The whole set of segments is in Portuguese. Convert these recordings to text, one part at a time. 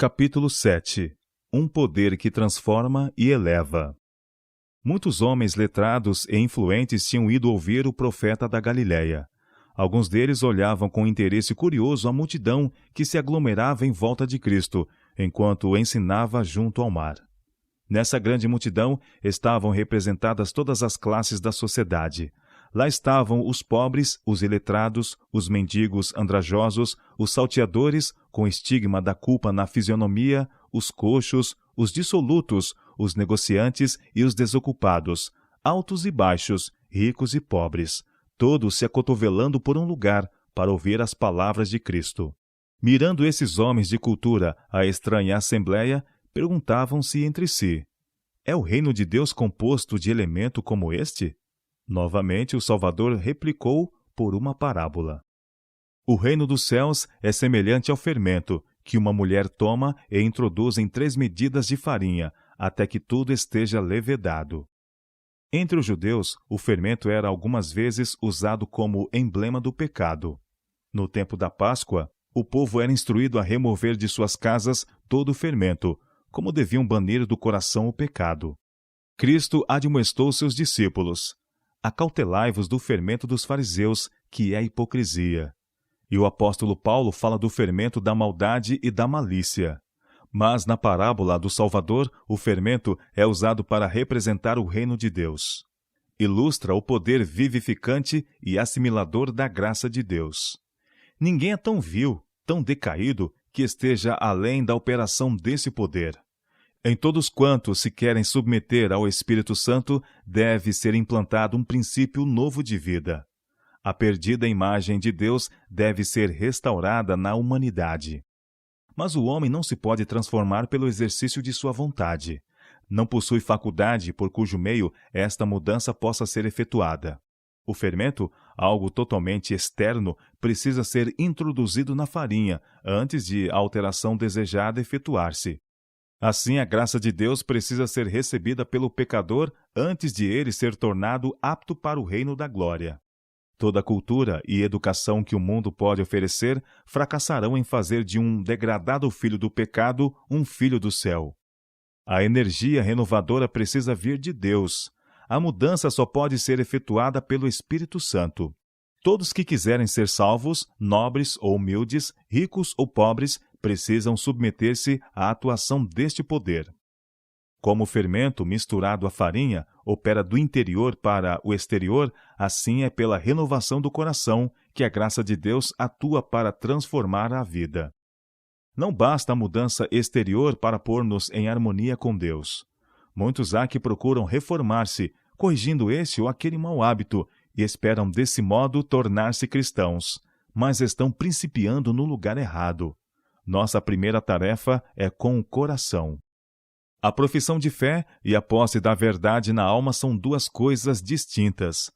Capítulo 7. Um poder que transforma e eleva. Muitos homens letrados e influentes tinham ido ouvir o profeta da Galiléia. Alguns deles olhavam com interesse curioso a multidão que se aglomerava em volta de Cristo, enquanto ensinava junto ao mar. Nessa grande multidão estavam representadas todas as classes da sociedade. Lá estavam os pobres, os iletrados, os mendigos andrajosos, os salteadores, com estigma da culpa na fisionomia, os coxos, os dissolutos, os negociantes e os desocupados, altos e baixos, ricos e pobres, todos se acotovelando por um lugar para ouvir as palavras de Cristo. Mirando esses homens de cultura a estranha assembleia, perguntavam-se entre si: é o reino de Deus composto de elemento como este? Novamente o Salvador replicou por uma parábola. O reino dos céus é semelhante ao fermento, que uma mulher toma e introduz em 3 medidas de farinha, até que tudo esteja levedado. Entre os judeus, o fermento era algumas vezes usado como emblema do pecado. No tempo da Páscoa, o povo era instruído a remover de suas casas todo o fermento, como deviam banir do coração o pecado. Cristo admoestou seus discípulos: acautelai-vos do fermento dos fariseus, que é a hipocrisia. E o apóstolo Paulo fala do fermento da maldade e da malícia. Mas na parábola do Salvador, o fermento é usado para representar o reino de Deus. Ilustra o poder vivificante e assimilador da graça de Deus. Ninguém é tão vil, tão decaído, que esteja além da operação desse poder. Em todos quantos se querem submeter ao Espírito Santo, deve ser implantado um princípio novo de vida. A perdida imagem de Deus deve ser restaurada na humanidade. Mas o homem não se pode transformar pelo exercício de sua vontade. Não possui faculdade por cujo meio esta mudança possa ser efetuada. O fermento, algo totalmente externo, precisa ser introduzido na farinha antes de a alteração desejada efetuar-se. Assim, a graça de Deus precisa ser recebida pelo pecador antes de ele ser tornado apto para o reino da glória. Toda cultura e educação que o mundo pode oferecer fracassarão em fazer de um degradado filho do pecado um filho do céu. A energia renovadora precisa vir de Deus. A mudança só pode ser efetuada pelo Espírito Santo. Todos que quiserem ser salvos, nobres ou humildes, ricos ou pobres, precisam submeter-se à atuação deste poder. Como o fermento misturado à farinha opera do interior para o exterior, assim é pela renovação do coração que a graça de Deus atua para transformar a vida. Não basta a mudança exterior para pôr-nos em harmonia com Deus. Muitos há que procuram reformar-se, corrigindo este ou aquele mau hábito, e esperam desse modo tornar-se cristãos, mas estão principiando no lugar errado. Nossa primeira tarefa é com o coração. A profissão de fé e a posse da verdade na alma são 2 coisas distintas.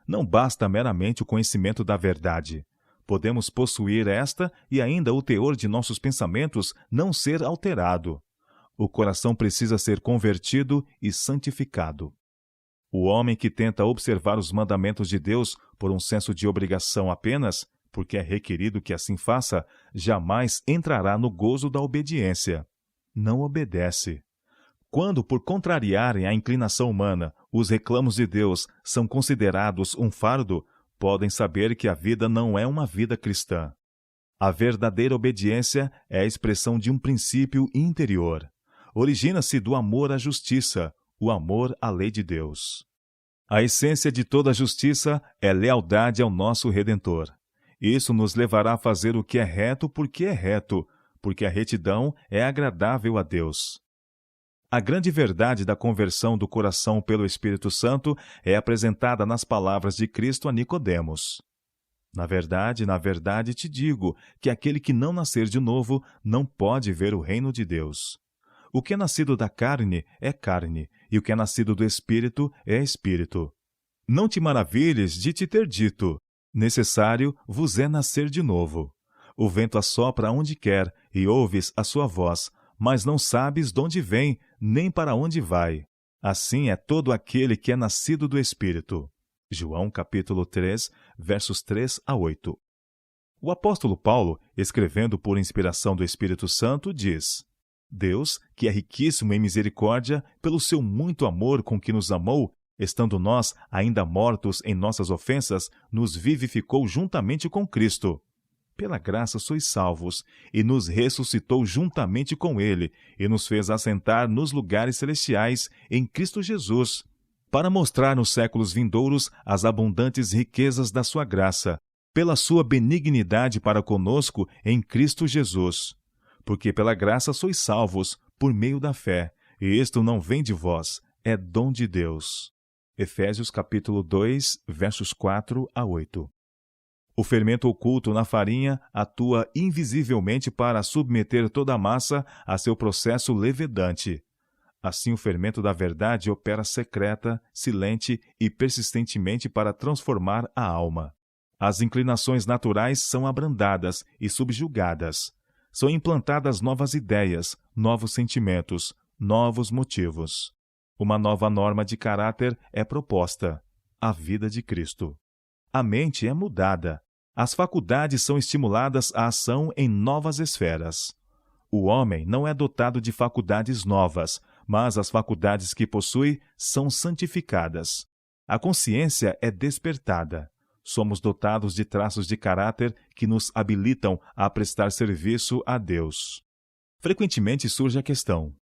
Não basta meramente o conhecimento da verdade. Podemos possuir esta e ainda o teor de nossos pensamentos não ser alterado. O coração precisa ser convertido e santificado. O homem que tenta observar os mandamentos de Deus por um senso de obrigação apenas, porque é requerido que assim faça, jamais entrará no gozo da obediência. Não obedece. Quando, por contrariarem a inclinação humana, os reclamos de Deus são considerados um fardo, podem saber que a vida não é uma vida cristã. A verdadeira obediência é a expressão de um princípio interior. Origina-se do amor à justiça, o amor à lei de Deus. A essência de toda justiça é lealdade ao nosso Redentor. Isso nos levará a fazer o que é reto, porque a retidão é agradável a Deus. A grande verdade da conversão do coração pelo Espírito Santo é apresentada nas palavras de Cristo a Nicodemos. Na verdade te digo que aquele que não nascer de novo não pode ver o reino de Deus. O que é nascido da carne é carne, e o que é nascido do Espírito é Espírito. Não te maravilhes de te ter dito: necessário vos é nascer de novo. O vento assopra onde quer, e ouves a sua voz, mas não sabes de onde vem, nem para onde vai. Assim é todo aquele que é nascido do Espírito. João capítulo 3, versos 3 a 8. O apóstolo Paulo, escrevendo por inspiração do Espírito Santo, diz: Deus, que é riquíssimo em misericórdia, pelo seu muito amor com que nos amou, estando nós ainda mortos em nossas ofensas, nos vivificou juntamente com Cristo. Pela graça sois salvos, e nos ressuscitou juntamente com Ele, e nos fez assentar nos lugares celestiais em Cristo Jesus, para mostrar nos séculos vindouros as abundantes riquezas da sua graça, pela sua benignidade para conosco em Cristo Jesus. Porque pela graça sois salvos, por meio da fé, e isto não vem de vós, é dom de Deus. Efésios capítulo 2, versos 4 a 8. O fermento oculto na farinha atua invisivelmente para submeter toda a massa a seu processo levedante. Assim, o fermento da verdade opera secreta, silente e persistentemente para transformar a alma. As inclinações naturais são abrandadas e subjugadas. São implantadas novas ideias, novos sentimentos, novos motivos. Uma nova norma de caráter é proposta: a vida de Cristo. A mente é mudada. As faculdades são estimuladas à ação em novas esferas. O homem não é dotado de faculdades novas, mas as faculdades que possui são santificadas. A consciência é despertada. Somos dotados de traços de caráter que nos habilitam a prestar serviço a Deus. Frequentemente surge a questão: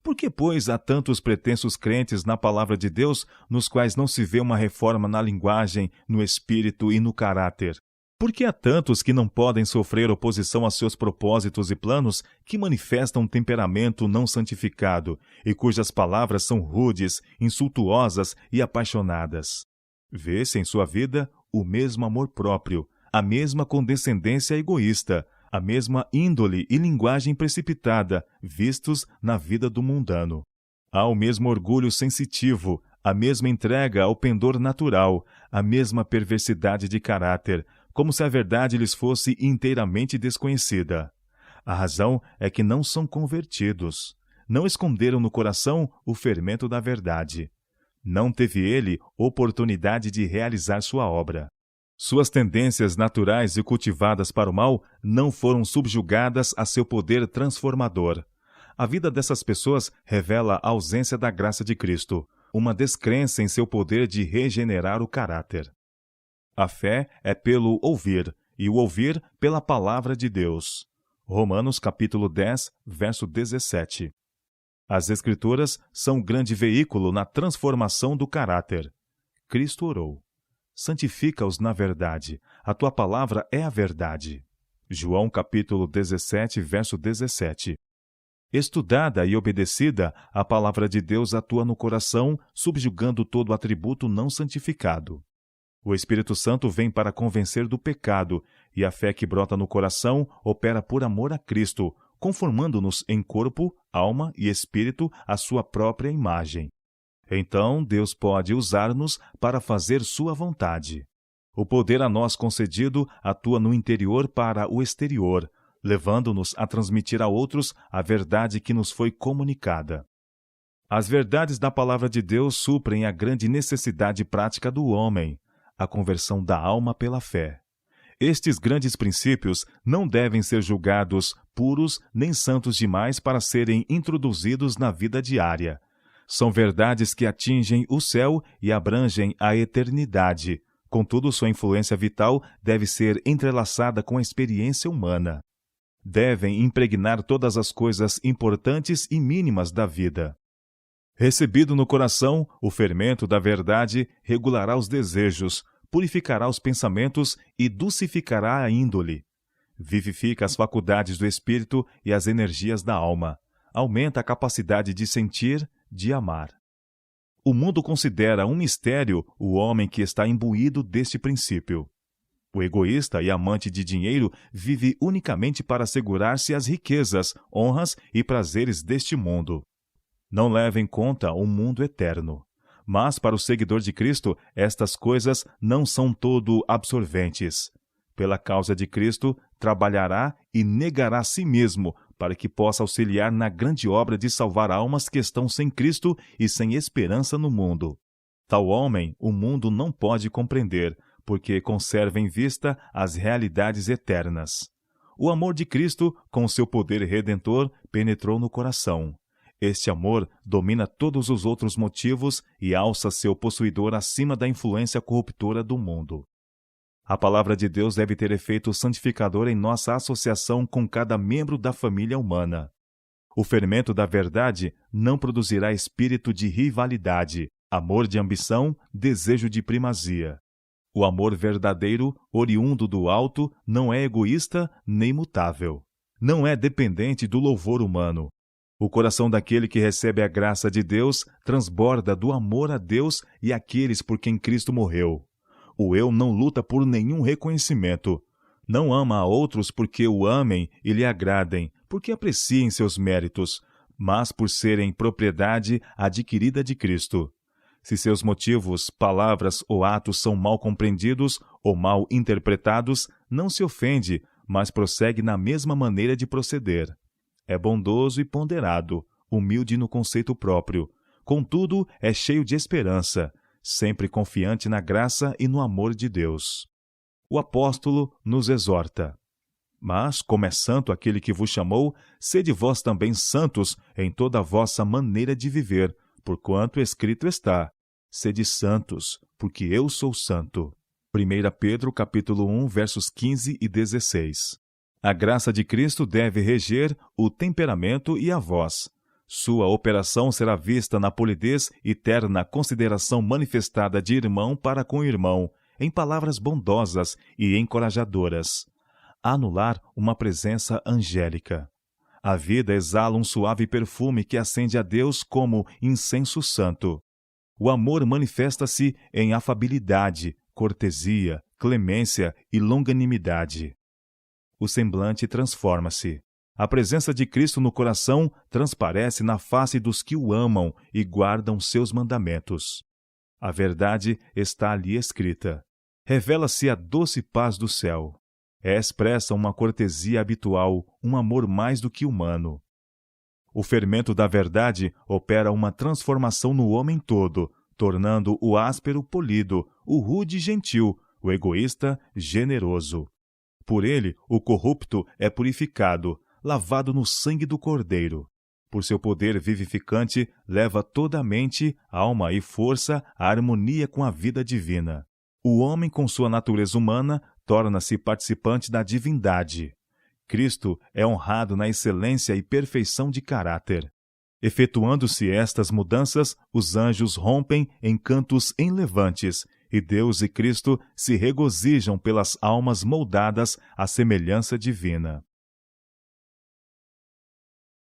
por que, pois, há tantos pretensos crentes na palavra de Deus, nos quais não se vê uma reforma na linguagem, no espírito e no caráter? Por que há tantos que não podem sofrer oposição a seus propósitos e planos, que manifestam um temperamento não santificado, e cujas palavras são rudes, insultuosas e apaixonadas? Vê-se em sua vida o mesmo amor próprio, a mesma condescendência egoísta, a mesma índole e linguagem precipitada, vistos na vida do mundano. Há o mesmo orgulho sensitivo, a mesma entrega ao pendor natural, a mesma perversidade de caráter, como se a verdade lhes fosse inteiramente desconhecida. A razão é que não são convertidos. Não esconderam no coração o fermento da verdade. Não teve ele oportunidade de realizar sua obra. Suas tendências naturais e cultivadas para o mal não foram subjugadas a seu poder transformador. A vida dessas pessoas revela a ausência da graça de Cristo, uma descrença em seu poder de regenerar o caráter. A fé é pelo ouvir, e o ouvir pela palavra de Deus. Romanos capítulo 10, verso 17. As Escrituras são um grande veículo na transformação do caráter. Cristo orou: santifica-os na verdade, a tua palavra é a verdade. João capítulo 17, verso 17. Estudada e obedecida, a palavra de Deus atua no coração, subjugando todo atributo não santificado. O Espírito Santo vem para convencer do pecado, e a fé que brota no coração opera por amor a Cristo, conformando-nos em corpo, alma e espírito à sua própria imagem. Então, Deus pode usar-nos para fazer sua vontade. O poder a nós concedido atua no interior para o exterior, levando-nos a transmitir a outros a verdade que nos foi comunicada. As verdades da palavra de Deus suprem a grande necessidade prática do homem, a conversão da alma pela fé. Estes grandes princípios não devem ser julgados puros nem santos demais para serem introduzidos na vida diária. São verdades que atingem o céu e abrangem a eternidade. Contudo, sua influência vital deve ser entrelaçada com a experiência humana. Devem impregnar todas as coisas importantes e mínimas da vida. Recebido no coração, o fermento da verdade regulará os desejos, purificará os pensamentos e dulcificará a índole. Vivifica as faculdades do espírito e as energias da alma. Aumenta a capacidade de sentir, de amar. O mundo considera um mistério o homem que está imbuído deste princípio. O egoísta e amante de dinheiro vive unicamente para assegurar-se as riquezas, honras e prazeres deste mundo. Não leva em conta o mundo eterno. Mas para o seguidor de Cristo, estas coisas não são todo absorventes. Pela causa de Cristo, trabalhará e negará a si mesmo para que possa auxiliar na grande obra de salvar almas que estão sem Cristo e sem esperança no mundo. Tal homem o mundo não pode compreender, porque conserva em vista as realidades eternas. O amor de Cristo, com seu poder redentor, penetrou no coração. Este amor domina todos os outros motivos e alça seu possuidor acima da influência corruptora do mundo. A palavra de Deus deve ter efeito santificador em nossa associação com cada membro da família humana. O fermento da verdade não produzirá espírito de rivalidade, amor de ambição, desejo de primazia. O amor verdadeiro, oriundo do alto, não é egoísta nem mutável. Não é dependente do louvor humano. O coração daquele que recebe a graça de Deus transborda do amor a Deus e àqueles por quem Cristo morreu. O eu não luta por nenhum reconhecimento. Não ama a outros porque o amem e lhe agradem, porque apreciem seus méritos, mas por serem propriedade adquirida de Cristo. Se seus motivos, palavras ou atos são mal compreendidos ou mal interpretados, não se ofende, mas prossegue na mesma maneira de proceder. É bondoso e ponderado, humilde no conceito próprio. Contudo, é cheio de esperança, sempre confiante na graça e no amor de Deus. O apóstolo nos exorta: mas, como é santo aquele que vos chamou, sede vós também santos em toda a vossa maneira de viver, porquanto escrito está: sede santos, porque eu sou santo. 1 Pedro capítulo 1, versos 15 e 16. A graça de Cristo deve reger o temperamento e a voz. Sua operação será vista na polidez e terna consideração manifestada de irmão para com irmão, em palavras bondosas e encorajadoras. Anular uma presença angélica. A vida exala um suave perfume que acende a Deus como incenso santo. O amor manifesta-se em afabilidade, cortesia, clemência e longanimidade. O semblante transforma-se. A presença de Cristo no coração transparece na face dos que o amam e guardam seus mandamentos. A verdade está ali escrita. Revela-se a doce paz do céu. Expressa uma cortesia habitual, um amor mais do que humano. O fermento da verdade opera uma transformação no homem todo, tornando o áspero polido, o rude gentil, o egoísta generoso. Por ele, o corrupto é purificado, lavado no sangue do Cordeiro. Por seu poder vivificante, leva toda a mente, alma e força à harmonia com a vida divina. O homem, com sua natureza humana, torna-se participante da divindade. Cristo é honrado na excelência e perfeição de caráter. Efetuando-se estas mudanças, os anjos rompem em cantos enlevantes, e Deus e Cristo se regozijam pelas almas moldadas à semelhança divina.